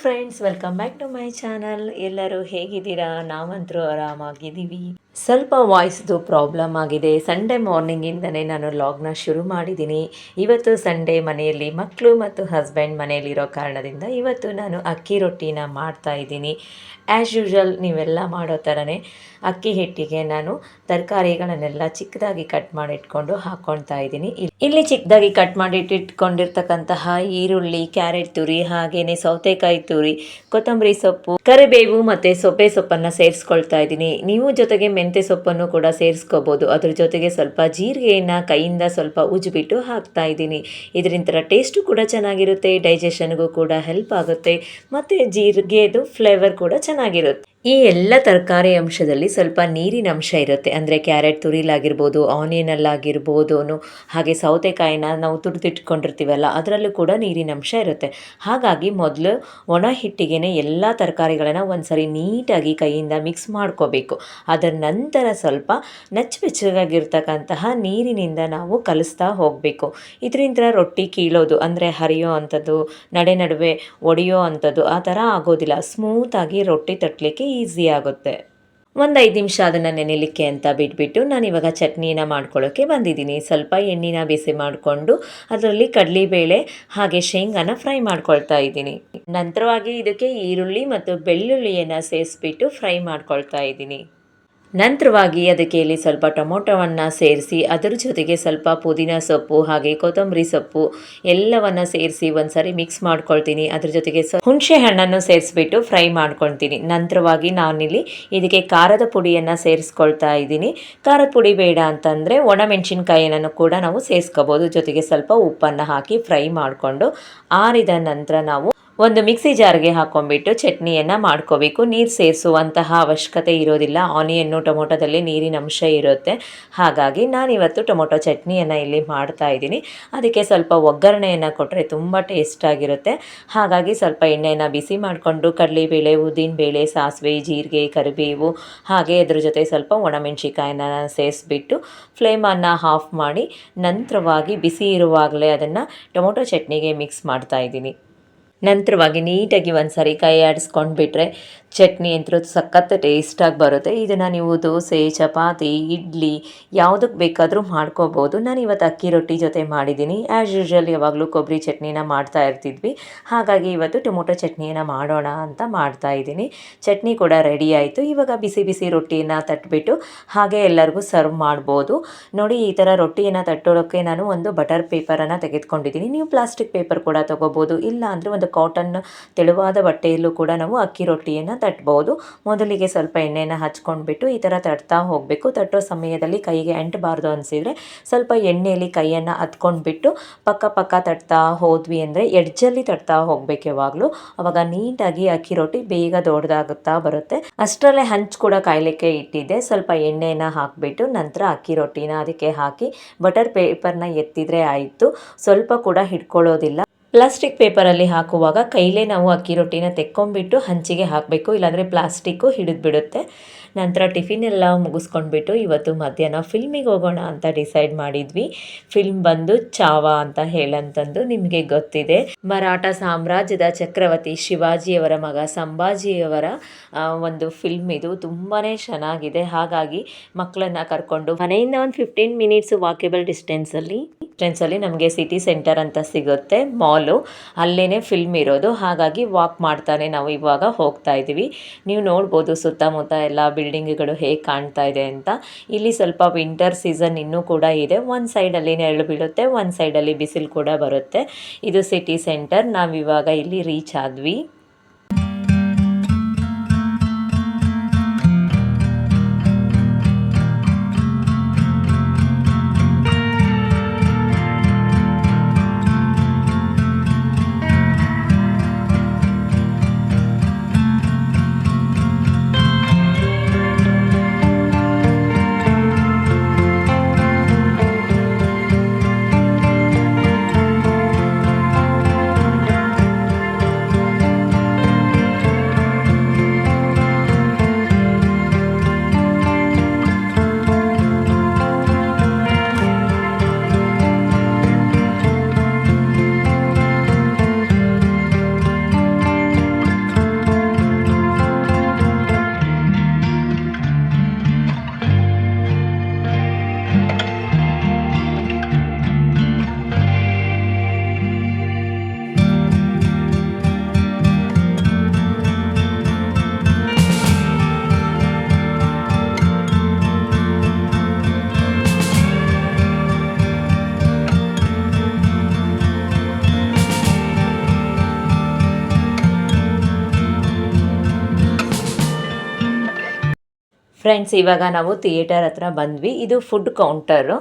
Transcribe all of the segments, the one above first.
Friends, welcome back to my channel. ಎಲ್ಲರೂ ಹೇಗಿದ್ದೀರಾ? ನಾವಂತರೂ ಆರಾಮಾಗಿದ್ದೀವಿ. ಸ್ವಲ್ಪ ವಾಯ್ಸ್ದು ಪ್ರಾಬ್ಲಮ್ ಆಗಿದೆ. ಸಂಡೇ ಮಾರ್ನಿಂಗಿಂದನೇ ನಾನು ಲಾಗ್ನ ಶುರು ಮಾಡಿದ್ದೀನಿ. ಇವತ್ತು ಸಂಡೇ, ಮನೆಯಲ್ಲಿ ಮಕ್ಕಳು ಮತ್ತು ಹಸ್ಬೆಂಡ್ ಮನೆಯಲ್ಲಿರೋ ಕಾರಣದಿಂದ ಇವತ್ತು ನಾನು ಅಕ್ಕಿ ರೊಟ್ಟಿನ ಮಾಡ್ತಾ ಇದ್ದೀನಿ. ಆ್ಯಸ್ ಯೂಶ್ವಲ್ ನೀವೆಲ್ಲ ಮಾಡೋ ಥರನೇ ಅಕ್ಕಿ ಹಿಟ್ಟಿಗೆ ನಾನು ತರಕಾರಿಗಳನ್ನೆಲ್ಲ ಚಿಕ್ಕದಾಗಿ ಕಟ್ ಮಾಡಿ ಇಟ್ಕೊಂಡು ಹಾಕ್ಕೊಳ್ತಾ ಇದ್ದೀನಿ. ಇಲ್ಲಿ ಚಿಕ್ಕದಾಗಿ ಕಟ್ ಮಾಡಿ ಇಟ್ಕೊಂಡಿರ್ತಕ್ಕಂತಹ ಈರುಳ್ಳಿ, ಕ್ಯಾರೆಟ್ ತುರಿ, ಹಾಗೇನೆ ಸೌತೆಕಾಯಿ ತುರಿ, ಕೊತ್ತಂಬರಿ ಸೊಪ್ಪು, ಕರಿಬೇವು ಮತ್ತು ಸೊಪ್ಪೆ ಸೊಪ್ಪನ್ನು ಸೇರಿಸ್ಕೊಳ್ತಾ ಇದ್ದೀನಿ. ನೀವು ಜೊತೆಗೆ ಮೆಂತ್ಯ ಸೊಪ್ಪನ್ನು ಕೂಡ ಸೇರಿಸ್ಕೋಬೋದು. ಅದ್ರ ಜೊತೆಗೆ ಸ್ವಲ್ಪ ಜೀರಿಗೆಯನ್ನು ಕೈಯಿಂದ ಸ್ವಲ್ಪ ಉಜ್ಜಿಬಿಟ್ಟು ಹಾಕ್ತಾ ಇದ್ದೀನಿ. ಇದರಿಂದ ಟೇಸ್ಟು ಕೂಡ ಚೆನ್ನಾಗಿರುತ್ತೆ, ಡೈಜೆಷನ್ಗೂ ಕೂಡ ಹೆಲ್ಪ್ ಆಗುತ್ತೆ ಮತ್ತು ಜೀರಿಗೆದು ಫ್ಲೇವರ್ ಕೂಡ ಚೆನ್ನಾಗಿರುತ್ತೆ. ಈ ಎಲ್ಲ ತರಕಾರಿ ಅಂಶದಲ್ಲಿ ಸ್ವಲ್ಪ ನೀರಿನ ಅಂಶ ಇರುತ್ತೆ. ಅಂದರೆ ಕ್ಯಾರೆಟ್ ತುರಿಲಾಗಿರ್ಬೋದು, ಆನಿಯನಲ್ಲಾಗಿರ್ಬೋದು, ಹಾಗೆ ಸೌತೆಕಾಯಿನ ನಾವು ತುರಿದಿಟ್ಕೊಂಡಿರ್ತೀವಲ್ಲ ಅದರಲ್ಲೂ ಕೂಡ ನೀರಿನ ಅಂಶ ಇರುತ್ತೆ. ಹಾಗಾಗಿ ಮೊದಲು ಒಣ ಹಿಟ್ಟಿಗೆ ಎಲ್ಲ ತರಕಾರಿಗಳನ್ನು ಒಂದ್ಸರಿ ನೀಟಾಗಿ ಕೈಯಿಂದ ಮಿಕ್ಸ್ ಮಾಡ್ಕೋಬೇಕು. ಅದರ ನಂತರ ಸ್ವಲ್ಪ ನಚ್ಚಬೆಚ್ಚಗಾಗಿರ್ತಕ್ಕಂತಹ ನೀರಿನಿಂದ ನಾವು ಕಲಿಸ್ತಾ ಹೋಗಬೇಕು. ಇದರಿಂದ ರೊಟ್ಟಿ ಕೀಳೋದು ಅಂದರೆ ಹರಿಯೋ ಅಂಥದ್ದು, ನಡುವೆ ಒಡೆಯೋ ಅಂಥದ್ದು ಆ ಥರ ಆಗೋದಿಲ್ಲ. ಸ್ಮೂತಾಗಿ ರೊಟ್ಟಿ ತಟ್ಟಲಿಕ್ಕೆ ಈಸಿ ಆಗುತ್ತೆ. ಒಂದು 5 ನಿಮಿಷ ಅದನ್ನು ನೆನೆಯಲಿಕ್ಕೆ ಅಂತ ಬಿಟ್ಬಿಟ್ಟು ನಾನಿವಾಗ ಚಟ್ನಿನ ಮಾಡ್ಕೊಳ್ಳೋಕ್ಕೆ ಬಂದಿದ್ದೀನಿ. ಸ್ವಲ್ಪ ಎಣ್ಣೆನ ಬಿಸಿ ಮಾಡಿಕೊಂಡು ಅದರಲ್ಲಿ ಕಡಲೆಬೇಳೆ ಹಾಗೆ ಶೇಂಗಾನ ಫ್ರೈ ಮಾಡ್ಕೊಳ್ತಾ ಇದ್ದೀನಿ. ನಂತರವಾಗಿ ಇದಕ್ಕೆ ಈರುಳ್ಳಿ ಮತ್ತು ಬೆಳ್ಳುಳ್ಳಿಯನ್ನು ಸೇರಿಸ್ಬಿಟ್ಟು ಫ್ರೈ ಮಾಡ್ಕೊಳ್ತಾ ಇದ್ದೀನಿ. ನಂತರವಾಗಿ ಅದಕ್ಕೆ ಇಲ್ಲಿ ಸ್ವಲ್ಪ ಟೊಮೊಟೊವನ್ನು ಸೇರಿಸಿ ಅದರ ಜೊತೆಗೆ ಸ್ವಲ್ಪ ಪುದೀನ ಸೊಪ್ಪು ಹಾಗೆ ಕೊತ್ತಂಬರಿ ಸೊಪ್ಪು ಎಲ್ಲವನ್ನು ಸೇರಿಸಿ ಒಂದ್ಸರಿ ಮಿಕ್ಸ್ ಮಾಡ್ಕೊಳ್ತೀನಿ. ಅದ್ರ ಜೊತೆಗೆ ಹುಣಸೆ ಹಣ್ಣನ್ನು ಸೇರಿಸ್ಬಿಟ್ಟು ಫ್ರೈ ಮಾಡ್ಕೊಳ್ತೀನಿ. ನಂತರವಾಗಿ ನಾನಿಲ್ಲಿ ಇದಕ್ಕೆ ಖಾರದ ಪುಡಿಯನ್ನು ಸೇರಿಸ್ಕೊಳ್ತಾ ಇದ್ದೀನಿ. ಖಾರದ ಪುಡಿ ಬೇಡ ಅಂತಂದರೆ ಒಣಮೆಣಸಿನ್ಕಾಯಿಯನ್ನು ಕೂಡ ನಾವು ಸೇರಿಸ್ಕೋಬೋದು. ಜೊತೆಗೆ ಸ್ವಲ್ಪ ಉಪ್ಪನ್ನು ಹಾಕಿ ಫ್ರೈ ಮಾಡಿಕೊಂಡು ಆರಿದ ನಂತರ ನಾವು ಒಂದು ಮಿಕ್ಸಿ ಜಾರ್ಗೆ ಹಾಕ್ಕೊಂಡ್ಬಿಟ್ಟು ಚಟ್ನಿಯನ್ನು ಮಾಡ್ಕೋಬೇಕು. ನೀರು ಸೇರಿಸುವಂತಹ ಅವಶ್ಯಕತೆ ಇರೋದಿಲ್ಲ. ಆನಿಯನ್ನು ಟೊಮೊಟೊದಲ್ಲಿ ನೀರಿನ ಅಂಶ ಇರುತ್ತೆ. ಹಾಗಾಗಿ ನಾನಿವತ್ತು ಟೊಮೊಟೊ ಚಟ್ನಿಯನ್ನು ಇಲ್ಲಿ ಮಾಡ್ತಾ ಇದ್ದೀನಿ. ಅದಕ್ಕೆ ಸ್ವಲ್ಪ ಒಗ್ಗರಣೆಯನ್ನು ಕೊಟ್ಟರೆ ತುಂಬ ಟೇಸ್ಟಾಗಿರುತ್ತೆ. ಹಾಗಾಗಿ ಸ್ವಲ್ಪ ಎಣ್ಣೆಯನ್ನು ಬಿಸಿ ಮಾಡಿಕೊಂಡು ಕಡಲೆಬೇಳೆ, ಉದ್ದಿನಬೇಳೆ, ಸಾಸಿವೆ, ಜೀರಿಗೆ, ಕರಿಬೇವು ಹಾಗೆ ಅದ್ರ ಜೊತೆ ಸ್ವಲ್ಪ ಒಣಮೆಣಸಿನ್ಕಾಯಿನ ಸೇರಿಸ್ಬಿಟ್ಟು ಫ್ಲೇಮನ್ನು ಆಫ್ ಮಾಡಿ ನಂತರವಾಗಿ ಬಿಸಿ ಇರುವಾಗಲೇ ಅದನ್ನು ಟೊಮೊಟೊ ಚಟ್ನಿಗೆ ಮಿಕ್ಸ್ ಮಾಡ್ತಾ ಇದ್ದೀನಿ. ನಂತರವಾಗಿ ನೀಟಾಗಿ ಒಂದ್ಸರಿ ಕೈ ಆಡಿಸ್ಕೊಂಡ್ಬಿಟ್ರೆ ಚಟ್ನಿ ಅಂತೂ ಸಖತ್ ಟೇಸ್ಟಾಗಿ ಬರುತ್ತೆ. ಇದನ್ನು ನೀವು ದೋಸೆ, ಚಪಾತಿ, ಇಡ್ಲಿ ಯಾವುದಕ್ಕೆ ಬೇಕಾದರೂ ಮಾಡ್ಕೋಬೋದು. ನಾನು ಇವತ್ತು ಅಕ್ಕಿ ರೊಟ್ಟಿ ಜೊತೆ ಮಾಡಿದ್ದೀನಿ. ಆ್ಯಸ್ ಯೂಶ್ವಲ್ ಯಾವಾಗಲೂ ಕೊಬ್ಬರಿ ಚಟ್ನಿನ ಮಾಡ್ತಾ ಇರ್ತಿದ್ವಿ. ಹಾಗಾಗಿ ಇವತ್ತು ಟೊಮೊಟೊ ಚಟ್ನಿಯನ್ನು ಮಾಡೋಣ ಅಂತ ಮಾಡ್ತಾ ಇದ್ದೀನಿ. ಚಟ್ನಿ ಕೂಡ ರೆಡಿ ಆಯಿತು. ಇವಾಗ ಬಿಸಿ ಬಿಸಿ ರೊಟ್ಟಿಯನ್ನು ತಟ್ಬಿಟ್ಟು ಹಾಗೆ ಎಲ್ಲರಿಗೂ ಸರ್ವ್ ಮಾಡ್ಬೋದು. ನೋಡಿ, ಈ ಥರ ರೊಟ್ಟಿಯನ್ನು ತಟ್ಟೋಕ್ಕೆ ನಾನು ಒಂದು ಬಟರ್ ಪೇಪರನ್ನು ತೆಗೆದುಕೊಂಡಿದ್ದೀನಿ. ನೀವು ಪ್ಲಾಸ್ಟಿಕ್ ಪೇಪರ್ ಕೂಡ ತೊಗೋಬೋದು. ಇಲ್ಲ ಅಂದರೆ ಒಂದು ಕಾಟನ್ ತೆಳುವಾದ ಬಟ್ಟೆಯಲ್ಲೂ ಕೂಡ ನಾವು ಅಕ್ಕಿ ರೊಟ್ಟಿಯನ್ನು ತಟ್ಬೋದು. ಮೊದಲಿಗೆ ಸ್ವಲ್ಪ ಎಣ್ಣೆನ ಹಚ್ಕೊಂಡ್ಬಿಟ್ಟು ಈ ಥರ ತಟ್ತಾ ಹೋಗಬೇಕು. ತಟ್ಟೋ ಸಮಯದಲ್ಲಿ ಕೈಗೆ ಅಂಟಬಾರ್ದು ಅನಿಸಿದರೆ ಸ್ವಲ್ಪ ಎಣ್ಣೆಯಲ್ಲಿ ಕೈಯನ್ನು ಹತ್ಕೊಂಡ್ಬಿಟ್ಟು ಪಕ್ಕ ತಟ್ತಾ ಹೋದ್ವಿ ಅಂದರೆ ಎಡ್ಜಲ್ಲಿ ತಟ್ತಾ ಹೋಗ್ಬೇಕು ಯಾವಾಗಲೂ. ಅವಾಗ ನೀಟಾಗಿ ಅಕ್ಕಿ ರೊಟ್ಟಿ ಬೇಗ ದೊಡ್ಡದಾಗುತ್ತಾ ಬರುತ್ತೆ. ಅಷ್ಟರಲ್ಲೇ ಹಂಚು ಕೂಡ ಕಾಯಲಿಕ್ಕೆ ಇಟ್ಟಿದ್ದೆ. ಸ್ವಲ್ಪ ಎಣ್ಣೆನ ಹಾಕಿಬಿಟ್ಟು ನಂತರ ಅಕ್ಕಿ ರೊಟ್ಟಿನ ಅದಕ್ಕೆ ಹಾಕಿ ಬಟರ್ ಪೇಪರ್ನ ಎತ್ತಿದರೆ ಆಯಿತು. ಸ್ವಲ್ಪ ಕೂಡ ಹಿಡ್ಕೊಳ್ಳೋದಿಲ್ಲ. ಪ್ಲಾಸ್ಟಿಕ್ ಪೇಪರಲ್ಲಿ ಹಾಕುವಾಗ ಕೈಲೇ ನಾವು ಅಕ್ಕಿ ರೊಟ್ಟಿನ ತೆಕ್ಕೊಂಬಿಟ್ಟು ಹಂಚಿಗೆ ಹಾಕಬೇಕು, ಇಲ್ಲಾಂದರೆ ಪ್ಲಾಸ್ಟಿಕ್ಕು ಹಿಡಿದ್ಬಿಡುತ್ತೆ. ನಂತರ ಟಿಫಿನ್ ಎಲ್ಲ ಮುಗಿಸ್ಕೊಂಡ್ಬಿಟ್ಟು ಇವತ್ತು ಮಧ್ಯಾಹ್ನ ಫಿಲ್ಮಿಗೆ ಹೋಗೋಣ ಅಂತ ಡಿಸೈಡ್ ಮಾಡಿದ್ವಿ. ಫಿಲ್ಮ್ ಬಂದು ಚಾವಾ ಅಂತ ಹೇಳಂತಂದು ನಿಮಗೆ ಗೊತ್ತಿದೆ. ಮರಾಠ ಸಾಮ್ರಾಜ್ಯದ ಚಕ್ರವರ್ತಿ ಶಿವಾಜಿಯವರ ಮಗ ಸಂಭಾಜಿಯವರ ಒಂದು ಫಿಲ್ಮ್ ಇದು. ತುಂಬಾ ಚೆನ್ನಾಗಿದೆ. ಹಾಗಾಗಿ ಮಕ್ಕಳನ್ನು ಕರ್ಕೊಂಡು ಮನೆಯಿಂದ ಒಂದು 15 ಮಿನಿಟ್ಸ್ ವಾಕೇಬಲ್ ಡಿಸ್ಟೆನ್ಸಲ್ಲಿ ನಮಗೆ ಸಿಟಿ ಸೆಂಟರ್ ಅಂತ ಸಿಗುತ್ತೆ ಮಾಲು, ಅಲ್ಲೇ ಫಿಲ್ಮ್ ಇರೋದು. ಹಾಗಾಗಿ ವಾಕ್ ಮಾಡ್ತಾನೆ ನಾವು ಇವಾಗ ಹೋಗ್ತಾ ಇದ್ದೀವಿ. ನೀವು ನೋಡ್ಬೋದು ಸುತ್ತಮುತ್ತ ಎಲ್ಲ ಬಿಲ್ಡಿಂಗ್ಗಳು ಹೇಗೆ ಕಾಣ್ತಾ ಇದೆ ಅಂತ. ಇಲ್ಲಿ ಸ್ವಲ್ಪ ವಿಂಟರ್ ಸೀಸನ್ ಇನ್ನೂ ಕೂಡ ಇದೆ. ಒಂದು ಸೈಡಲ್ಲಿ ನೆರಳು ಬೀಳುತ್ತೆ, ಒಂದು ಸೈಡಲ್ಲಿ ಬಿಸಿಲು ಕೂಡ ಬರುತ್ತೆ. ಇದು ಸಿಟಿ ಸೆಂಟರ್. ನಾವಿವಾಗ ಇಲ್ಲಿ ರೀಚ್ ಆದ್ವಿ. ಫ್ರೆಂಡ್ಸ್, ಇವಾಗ ನಾವು ಥಿಯೇಟರ್ ಹತ್ರ ಬಂದ್ವಿ. ಇದು ಫುಡ್ ಕೌಂಟರು.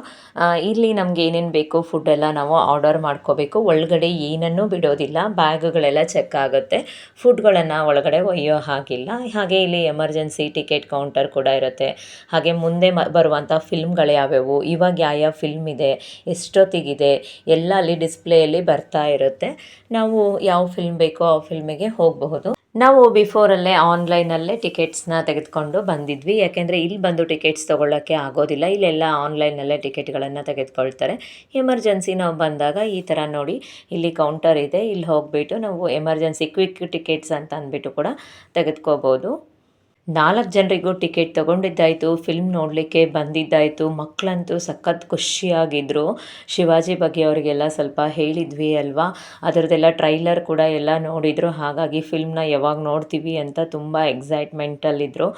ಇಲ್ಲಿ ನಮ್ಗೆ ಏನೇನು ಬೇಕೋ ಫುಡ್ಡೆಲ್ಲ ನಾವು ಆರ್ಡರ್ ಮಾಡ್ಕೋಬೇಕು. ಒಳಗಡೆ ಏನನ್ನೂ ಬಿಡೋದಿಲ್ಲ, ಬ್ಯಾಗ್ಗಳೆಲ್ಲ ಚೆಕ್ ಆಗುತ್ತೆ. ಫುಡ್ಗಳನ್ನು ಒಳಗಡೆ ಒಯ್ಯೋ ಹಾಗಿಲ್ಲ. ಹಾಗೆ ಇಲ್ಲಿ ಎಮರ್ಜೆನ್ಸಿ ಟಿಕೆಟ್ ಕೌಂಟರ್ ಕೂಡ ಇರುತ್ತೆ. ಹಾಗೆ ಮುಂದೆ ಬರುವಂಥ ಫಿಲ್ಮ್ಗಳು ಯಾವ್ಯಾವು, ಇವಾಗ ಯಾವ ಫಿಲ್ಮ್ ಇದೆ, ಎಷ್ಟೊತ್ತಿಗಿದೆ ಎಲ್ಲ ಅಲ್ಲಿ ಡಿಸ್ಪ್ಲೇಯಲ್ಲಿ ಬರ್ತಾ ಇರುತ್ತೆ. ನಾವು ಯಾವ ಫಿಲ್ಮ್ ಬೇಕೋ ಆ ಫಿಲ್ಮಿಗೆ ಹೋಗಬಹುದು. ನಾವು ಬಿಫೋರಲ್ಲೇ ಆನ್ಲೈನಲ್ಲೇ ಟಿಕೆಟ್ಸ್ನ ತೆಗೆದುಕೊಂಡು ಬಂದಿದ್ವಿ. ಯಾಕೆಂದರೆ ಇಲ್ಲಿ ಬಂದು ಟಿಕೆಟ್ಸ್ ತೊಗೊಳ್ಳೋಕ್ಕೆ ಆಗೋದಿಲ್ಲ. ಇಲ್ಲೆಲ್ಲ ಆನ್ಲೈನಲ್ಲೇ ಟಿಕೆಟ್ಗಳನ್ನು ತೆಗೆದುಕೊಳ್ತಾರೆ. ಎಮರ್ಜೆನ್ಸಿ ನಾವು ಬಂದಾಗ ಈ ಥರ ನೋಡಿ ಇಲ್ಲಿ ಕೌಂಟರ್ ಇದೆ. ಇಲ್ಲಿ ಹೋಗಿಬಿಟ್ಟು ನಾವು ಎಮರ್ಜೆನ್ಸಿ ಕ್ವಿಕ್ ಟಿಕೆಟ್ಸ್ ಅಂತ ಅಂದ್ಬಿಟ್ಟು ಕೂಡ ತೆಗೆದುಕೋಬೋದು. 4 ಜನರಿಗೂ ಟಿಕೆಟ್ ತೊಗೊಂಡಿದ್ದಾಯಿತು, ಫಿಲ್ಮ್ ನೋಡಲಿಕ್ಕೆ ಬಂದಿದ್ದಾಯಿತು. ಮಕ್ಕಳಂತೂ ಸಖತ್ ಖುಷಿಯಾಗಿದ್ದರು. ಶಿವಾಜಿ ಬಗ್ಗೆ ಅವರಿಗೆಲ್ಲ ಸ್ವಲ್ಪ ಹೇಳಿದ್ವಿ ಅಲ್ವಾ, ಅದರದ್ದೆಲ್ಲ ಟ್ರೈಲರ್ ಕೂಡ ಎಲ್ಲ ನೋಡಿದರು. ಹಾಗಾಗಿ ಫಿಲ್ಮ್ನ ಯಾವಾಗ ನೋಡ್ತೀವಿ ಅಂತ ತುಂಬ ಎಕ್ಸೈಟ್ಮೆಂಟಲ್ಲಿದ್ದರು.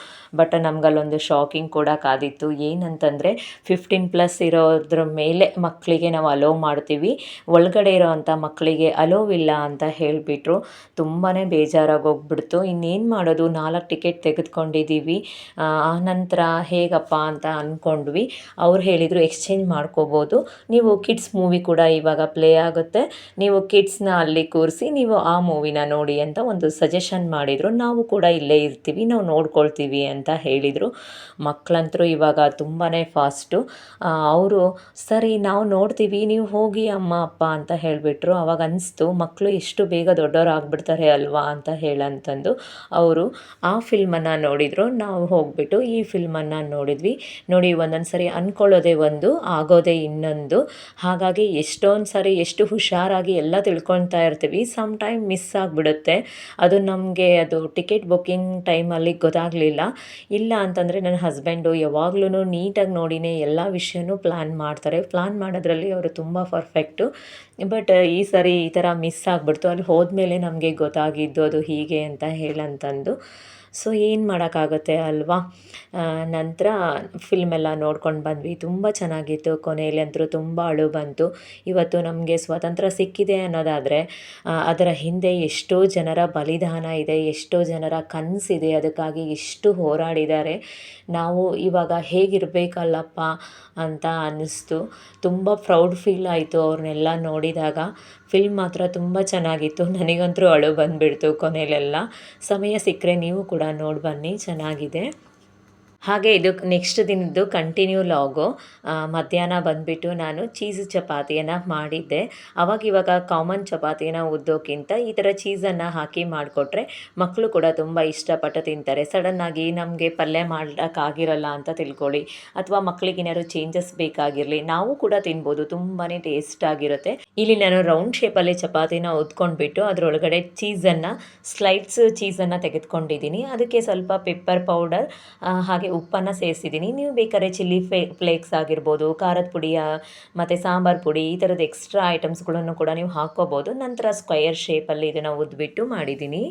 ಬಟ್ ನಮಗಲ್ಲೊಂದು ಶಾಕಿಂಗ್ ಕೂಡ ಕಾದಿತ್ತು. ಏನಂತಂದರೆ 15+ ಇರೋದ್ರ ಮೇಲೆ ಮಕ್ಕಳಿಗೆ ನಾವು ಅಲೋ ಮಾಡ್ತೀವಿ, ಒಳಗಡೆ ಇರೋವಂಥ ಮಕ್ಕಳಿಗೆ ಅಲೋವಿಲ್ಲ ಅಂತ ಹೇಳಿಬಿಟ್ರು. ತುಂಬಾ ಬೇಜಾರಾಗೋಗ್ಬಿಡ್ತು. ಇನ್ನೇನು ಮಾಡೋದು, 4 ಟಿಕೆಟ್ ತೆಗೆದುಕೊಂಡಿದ್ದೀವಿ. ಆನಂತರ ಹೇಗಪ್ಪ ಅಂತ ಅಂದ್ಕೊಂಡ್ವಿ. ಅವ್ರು ಹೇಳಿದರು ಎಕ್ಸ್ಚೇಂಜ್ ಮಾಡ್ಕೋಬೋದು, ನೀವು ಕಿಡ್ಸ್ ಮೂವಿ ಕೂಡ ಇವಾಗ ಪ್ಲೇ ಆಗುತ್ತೆ, ನೀವು ಕಿಡ್ಸ್ನ ಅಲ್ಲಿ ಕೂರಿಸಿ ನೀವು ಆ ಮೂವಿನ ನೋಡಿ ಅಂತ ಒಂದು ಸಜೆಷನ್ ಮಾಡಿದರು. ನಾವು ಕೂಡ ಇಲ್ಲೇ ಇರ್ತೀವಿ, ನಾವು ನೋಡ್ಕೊಳ್ತೀವಿ ಅಂತ ಹೇಳಿದರು. ಮಕ್ಕಳಂತರೂ ಇವಾಗ ತುಂಬಾ ಫಾಸ್ಟು. ಅವರು ಸರಿ ನಾವು ನೋಡ್ತೀವಿ, ನೀವು ಹೋಗಿ ಅಮ್ಮ ಅಪ್ಪ ಅಂತ ಹೇಳಿಬಿಟ್ರು. ಅವಾಗ ಅನಿಸ್ತು ಮಕ್ಕಳು ಎಷ್ಟು ಬೇಗ ದೊಡ್ಡವರಾಗ್ಬಿಡ್ತಾರೆ ಅಲ್ವಾ ಅಂತ ಹೇಳಂತಂದು ಅವರು ಆ ಫಿಲ್ಮನ್ನು ನೋಡಿದರು. ನಾವು ಹೋಗಿಬಿಟ್ಟು ಈ ಫಿಲ್ಮನ್ನು ನೋಡಿದ್ವಿ. ನೋಡಿ, ಒಂದೊಂದು ಸರಿ ಅಂದ್ಕೊಳ್ಳೋದೇ ಒಂದು, ಆಗೋದೇ ಇನ್ನೊಂದು. ಹಾಗಾಗಿ ಎಷ್ಟೊಂದು ಸರಿ ಎಷ್ಟು ಹುಷಾರಾಗಿ ಎಲ್ಲ ತಿಳ್ಕೊಳ್ತಾ ಇರ್ತೀವಿ, ಸಮ್ ಟೈಮ್ ಮಿಸ್ ಆಗಿಬಿಡುತ್ತೆ. ಅದು ನಮಗೆ ಅದು ಟಿಕೆಟ್ ಬುಕ್ಕಿಂಗ್ ಟೈಮಲ್ಲಿ ಗೊತ್ತಾಗಲಿಲ್ಲ. ಇಲ್ಲ ಅಂತಂದರೆ ನನ್ನ ಹಸ್ಬೆಂಡು ಯಾವಾಗ್ಲೂ ನೀಟಾಗಿ ನೋಡಿನೇ ಎಲ್ಲ ವಿಷಯನೂ ಪ್ಲ್ಯಾನ್ ಮಾಡ್ತಾರೆ. ಪ್ಲ್ಯಾನ್ ಮಾಡೋದ್ರಲ್ಲಿ ಅವರು ತುಂಬ ಪರ್ಫೆಕ್ಟು. ಬಟ್ ಈ ಸರಿ ಈ ಥರ ಮಿಸ್ ಆಗಿಬಿಡ್ತು. ಅಲ್ಲಿ ಹೋದ್ಮೇಲೆ ನಮಗೆ ಗೊತ್ತಾಗಿದ್ದು ಅದು ಹೀಗೆ ಅಂತ ಹೇಳಂತಂದು. ಸೊ ಏನು ಮಾಡೋಕ್ಕಾಗುತ್ತೆ ಅಲ್ವಾ. ನಂತರ ಫಿಲ್ಮೆಲ್ಲ ನೋಡ್ಕೊಂಡು ಬಂದ್ವಿ. ತುಂಬ ಚೆನ್ನಾಗಿತ್ತು. ಕೊನೆಯಲ್ಲಿ ಅಂತೂ ತುಂಬ ಅಳು ಬಂತು. ಇವತ್ತು ನಮಗೆ ಸ್ವಾತಂತ್ರ್ಯ ಸಿಕ್ಕಿದೆ ಅನ್ನೋದಾದರೆ ಅದರ ಹಿಂದೆ ಎಷ್ಟೋ ಜನರ ಬಲಿದಾನ ಇದೆ, ಎಷ್ಟೋ ಜನರ ಕನಸಿದೆ, ಅದಕ್ಕಾಗಿ ಎಷ್ಟು ಹೋರಾಡಿದ್ದಾರೆ. ನಾವು ಇವಾಗ ಹೇಗಿರಬೇಕಲ್ಲಪ್ಪ ಅಂತ ಅನ್ನಿಸ್ತು. ತುಂಬ ಪ್ರೌಡ್ ಫೀಲ್ ಆಯಿತು ಅವ್ರನ್ನೆಲ್ಲ ನೋಡಿದಾಗ. ಫಿಲ್ಮ್ ಮಾತ್ರ ತುಂಬ ಚೆನ್ನಾಗಿತ್ತು. ನನಗಂತೂ ಅಳು ಬಂದುಬಿಡ್ತು ಕೊನೆಯಲ್ಲೆಲ್ಲ. ಸಮಯ ಸಿಕ್ಕರೆ ನೀವು ಕೂಡ ನೋಡಿ ಬನ್ನಿ, ಚೆನ್ನಾಗಿದೆ. ಹಾಗೆ ಇದು ನೆಕ್ಸ್ಟ್ ದಿನದ್ದು ಕಂಟಿನ್ಯೂ ಲಾಗು. ಮಧ್ಯಾಹ್ನ ಬಂದುಬಿಟ್ಟು ನಾನು ಚೀಸ್ ಚಪಾತಿಯನ್ನು ಮಾಡಿದ್ದೆ. ಇವಾಗ ಕಾಮನ್ ಚಪಾತಿನ ಉದ್ದೋಕ್ಕಿಂತ ಈ ಥರ ಚೀಸನ್ನು ಹಾಕಿ ಮಾಡಿಕೊಟ್ರೆ ಮಕ್ಕಳು ಕೂಡ ತುಂಬ ಇಷ್ಟಪಟ್ಟು ತಿಂತಾರೆ. ಸಡನ್ನಾಗಿ ನಮಗೆ ಪಲ್ಯ ಮಾಡೋಕ್ಕಾಗಿರಲ್ಲ ಅಂತ ತಿಳ್ಕೊಳ್ಳಿ, ಅಥವಾ ಮಕ್ಕಳಿಗೆ ಏನಾದ್ರು ಚೇಂಜಸ್ ಬೇಕಾಗಿರಲಿ, ನಾವು ಕೂಡ ತಿನ್ಬೋದು, ತುಂಬಾ ಟೇಸ್ಟಾಗಿರುತ್ತೆ. ಇಲ್ಲಿ ನಾನು ರೌಂಡ್ ಶೇಪಲ್ಲಿ ಚಪಾತಿನ ಉದ್ಕೊಂಡ್ಬಿಟ್ಟು ಅದರೊಳಗಡೆ ಸ್ಲೈಡ್ಸ್ ಚೀಸನ್ನು ತೆಗೆದುಕೊಂಡಿದ್ದೀನಿ. ಅದಕ್ಕೆ ಸ್ವಲ್ಪ ಪೆಪ್ಪರ್ ಪೌಡರ್ ಹಾಗೆ ಉಪ್ಪನ್ನು ಸೇರಿಸಿದ್ದೀನಿ. ನೀವು ಬೇಕಾದ್ರೆ ಚಿಲ್ಲಿ ಫ್ಲೇಕ್ಸ್ ಆಗಿರ್ಬೋದು, ಖಾರದ ಪುಡಿ ಮತ್ತು ಸಾಂಬಾರು ಪುಡಿ, ಈ ಥರದ ಎಕ್ಸ್ಟ್ರಾ ಐಟಮ್ಸ್ಗಳನ್ನು ಕೂಡ ನೀವು ಹಾಕ್ಕೋಬೋದು. ನಂತರ ಸ್ಕ್ವಯರ್ ಶೇಪಲ್ಲಿ ಇದನ್ನು ಉದ್ಬಿಟ್ಟು ಮಾಡಿದ್ದೀನಿ.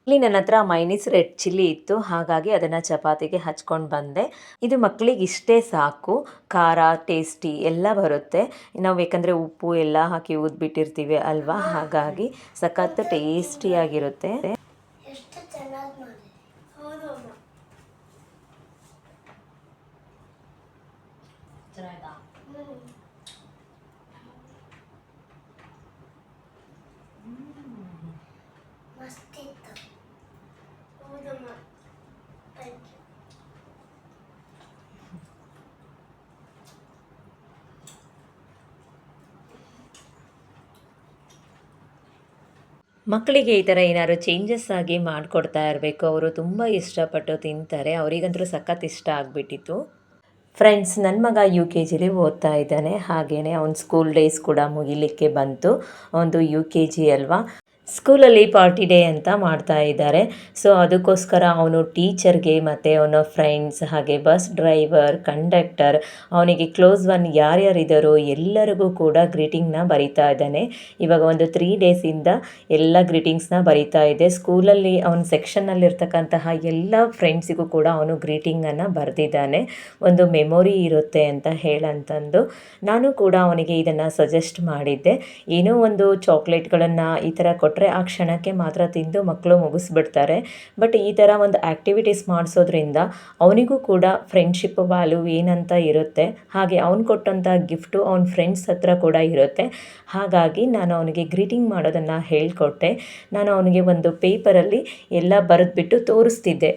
ಇಲ್ಲಿ ನನ್ನ ಹತ್ರ ಮೈನೀಸ್ ರೆಡ್ ಚಿಲ್ಲಿ ಇತ್ತು, ಹಾಗಾಗಿ ಅದನ್ನು ಚಪಾತಿಗೆ ಹಚ್ಕೊಂಡು ಬಂದೆ. ಇದು ಮಕ್ಕಳಿಗೆ ಇಷ್ಟೇ ಸಾಕು, ಖಾರ ಟೇಸ್ಟಿ ಎಲ್ಲ ಬರುತ್ತೆ. ನಾವು ಬೇಕಂದರೆ ಉಪ್ಪು ಎಲ್ಲ ಹಾಕಿ ಉದ್ಬಿಟ್ಟಿರ್ತೀವಿ ಅಲ್ವಾ, ಹಾಗಾಗಿ ಸಖತ್ ಟೇಸ್ಟಿಯಾಗಿರುತ್ತೆ. ಮಕ್ಕಳಿಗೆ ಈ ಥರ ಏನಾದ್ರು ಚೇಂಜಸ್ ಆಗಿ ಮಾಡಿಕೊಡ್ತಾ ಇರಬೇಕು. ಅವರು ತುಂಬ ಇಷ್ಟಪಟ್ಟು ತಿಂತಾರೆ. ಅವರಿಗಂತೂ ಸಖತ್ ಇಷ್ಟ ಆಗಿಬಿಟ್ಟಿತ್ತು. ಫ್ರೆಂಡ್ಸ್, ನನ್ನ ಮಗ UKGಲಿ ಓದ್ತಾ ಇದ್ದಾನೆ. ಹಾಗೆಯೇ ಅವ್ನ ಸ್ಕೂಲ್ ಡೇಸ್ ಕೂಡ ಮುಗಿಲಿಕ್ಕೆ ಬಂತು. ಒಂದು UKG ಅಲ್ವಾ, ಸ್ಕೂಲಲ್ಲಿ ಪಾರ್ಟಿ ಡೇ ಅಂತ ಮಾಡ್ತಾ ಇದ್ದಾರೆ. ಸೊ ಅದಕ್ಕೋಸ್ಕರ ಅವನು ಟೀಚರ್ಗೆ ಮತ್ತು ಅವನ ಫ್ರೆಂಡ್ಸ್, ಹಾಗೆ ಬಸ್ ಡ್ರೈವರ್, ಕಂಡಕ್ಟರ್, ಅವನಿಗೆ ಕ್ಲೋಸ್ ಒನ್ ಯಾರ್ಯಾರಿದ್ದಾರೋ ಎಲ್ಲರಿಗೂ ಕೂಡ ಗ್ರೀಟಿಂಗ್ನ ಬರಿತಾ ಇದ್ದಾನೆ. ಇವಾಗ ಒಂದು 3 ಡೇಸಿಂದ ಎಲ್ಲ ಗ್ರೀಟಿಂಗ್ಸ್ನ ಬರಿತಾ ಇದೆ. ಸ್ಕೂಲಲ್ಲಿ ಅವನ ಸೆಕ್ಷನ್ನಲ್ಲಿರ್ತಕ್ಕಂತಹ ಎಲ್ಲ ಫ್ರೆಂಡ್ಸಿಗೂ ಕೂಡ ಅವನು ಗ್ರೀಟಿಂಗನ್ನು ಬರೆದಿದ್ದಾನೆ. ಒಂದು ಮೆಮೊರಿ ಇರುತ್ತೆ ಅಂತ ಹೇಳಂತಂದು ನಾನು ಕೂಡ ಅವನಿಗೆ ಇದನ್ನು ಸಜೆಸ್ಟ್ ಮಾಡಿದ್ದೆ. ಏನೋ ಒಂದು ಚಾಕ್ಲೇಟ್ಗಳನ್ನು ಈ ಥರ ಕೊಟ್ಟು ಕೊಟ್ಟರೆ ಆ ಕ್ಷಣಕ್ಕೆ ಮಾತ್ರ ತಿಂದು ಮಕ್ಕಳು ಮುಗಿಸ್ಬಿಡ್ತಾರೆ. ಬಟ್ ಈ ಥರ ಒಂದು ಆ್ಯಕ್ಟಿವಿಟೀಸ್ ಮಾಡಿಸೋದ್ರಿಂದ ಅವನಿಗೂ ಕೂಡ ಫ್ರೆಂಡ್ಶಿಪ್ ವ್ಯಾಲ್ಯೂ ಏನಂತ ಇರುತ್ತೆ. ಹಾಗೆ ಅವ್ನು ಕೊಟ್ಟಂಥ ಗಿಫ್ಟು ಅವ್ನ ಫ್ರೆಂಡ್ಸ್ ಹತ್ರ ಕೂಡ ಇರುತ್ತೆ. ಹಾಗಾಗಿ ನಾನು ಅವನಿಗೆ ಗ್ರೀಟಿಂಗ್ ಮಾಡೋದನ್ನು ಹೇಳಿಕೊಟ್ಟೆ. ನಾನು ಅವನಿಗೆ ಒಂದು ಪೇಪರಲ್ಲಿ ಎಲ್ಲ ಬರೆದ್ಬಿಟ್ಟು ತೋರಿಸ್ತಿದ್ದೆ.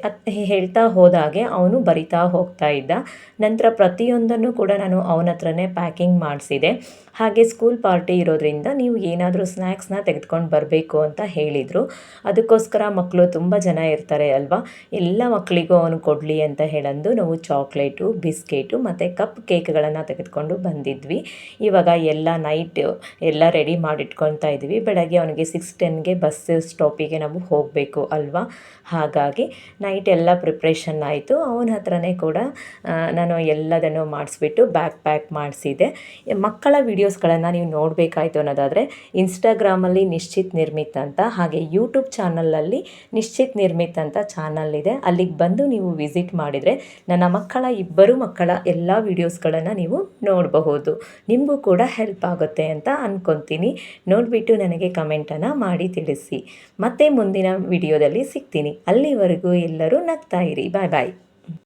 ಹೇಳ್ತಾ ಹೋದಾಗೆ ಅವನು ಬರಿತಾ ಹೋಗ್ತಾ ಇದ್ದ. ನಂತರ ಪ್ರತಿಯೊಂದನ್ನು ಕೂಡ ನಾನು ಅವನ ಹತ್ರನೇ ಪ್ಯಾಕಿಂಗ್ ಮಾಡಿಸಿದೆ. ಹಾಗೆ ಸ್ಕೂಲ್ ಪಾರ್ಟಿ ಇರೋದ್ರಿಂದ ನೀವು ಏನಾದರೂ ಸ್ನ್ಯಾಕ್ಸ್ನ ತೆಗೆದುಕೊಂಡು ಬರಬೇಕು ಅಂತ ಹೇಳಿದರು. ಅದಕ್ಕೋಸ್ಕರ ಮಕ್ಕಳು ತುಂಬ ಜನ ಇರ್ತಾರೆ ಅಲ್ವಾ, ಎಲ್ಲ ಮಕ್ಕಳಿಗೂ ಅವನು ಕೊಡಲಿ ಅಂತ ಹೇಳಂದು ನಾವು ಚಾಕ್ಲೇಟು, ಬಿಸ್ಕೆಟು ಮತ್ತು ಕಪ್ ಕೇಕ್ಗಳನ್ನು ತೆಗೆದುಕೊಂಡು ಬಂದಿದ್ವಿ. ಇವಾಗ ಎಲ್ಲ ನೈಟ್ ಎಲ್ಲ ರೆಡಿ ಮಾಡಿಟ್ಕೊತಾ ಇದ್ವಿ. ಬೆಳಗ್ಗೆ ಅವನಿಗೆ 6:10ಗೆ ಬಸ್ ಸ್ಟಾಪಿಗೆ ನಾವು ಹೋಗಬೇಕು ಅಲ್ವಾ. ಹಾಗಾಗಿ ನೈಟ್ ಎಲ್ಲ ಪ್ರಿಪ್ರೇಷನ್ ಆಯಿತು. ಅವನ ಹತ್ರನೇ ಕೂಡ ನಾನು ಎಲ್ಲದನ್ನು ಮಾಡಿಸ್ಬಿಟ್ಟು ಬ್ಯಾಗ್ ಪ್ಯಾಕ್ ಮಾಡಿಸಿದೆ. ಮಕ್ಕಳ ವೀಡಿಯೋಸ್ಗಳನ್ನು ನೀವು ನೋಡಬೇಕಾಯ್ತು ಅನ್ನೋದಾದರೆ ಇನ್ಸ್ಟಾಗ್ರಾಮಲ್ಲಿ ನಿಶ್ಚಿತ್ ನಿರ್ಮಿತ್ ಅಂತ, ಹಾಗೆ ಯೂಟ್ಯೂಬ್ ಚಾನಲಲ್ಲಿ ನಿಶ್ಚಿತ್ ನಿರ್ಮಿತ್ ಅಂತ ಚಾನಲ್ ಇದೆ. ಅಲ್ಲಿಗೆ ಬಂದು ನೀವು ವಿಸಿಟ್ ಮಾಡಿದರೆ ನನ್ನ ಇಬ್ಬರು ಮಕ್ಕಳ ಎಲ್ಲ ವೀಡಿಯೋಸ್ಗಳನ್ನು ನೀವು ನೋಡಬಹುದು. ನಿಮಗೂ ಕೂಡ ಹೆಲ್ಪ್ ಆಗುತ್ತೆ ಅಂತ ಅಂದ್ಕೊತೀನಿ. ನೋಡಿಬಿಟ್ಟು ನನಗೆ ಕಮೆಂಟನ್ನು ಮಾಡಿ ತಿಳಿಸಿ. ಮತ್ತೆ ಮುಂದಿನ ವಿಡಿಯೋದಲ್ಲಿ ಸಿಗ್ತೀನಿ. ಅಲ್ಲಿವರೆಗೂ ಎಲ್ಲರೂ ನಗ್ತಾ ಇರಿ. ಬಾಯ್ ಬಾಯ್.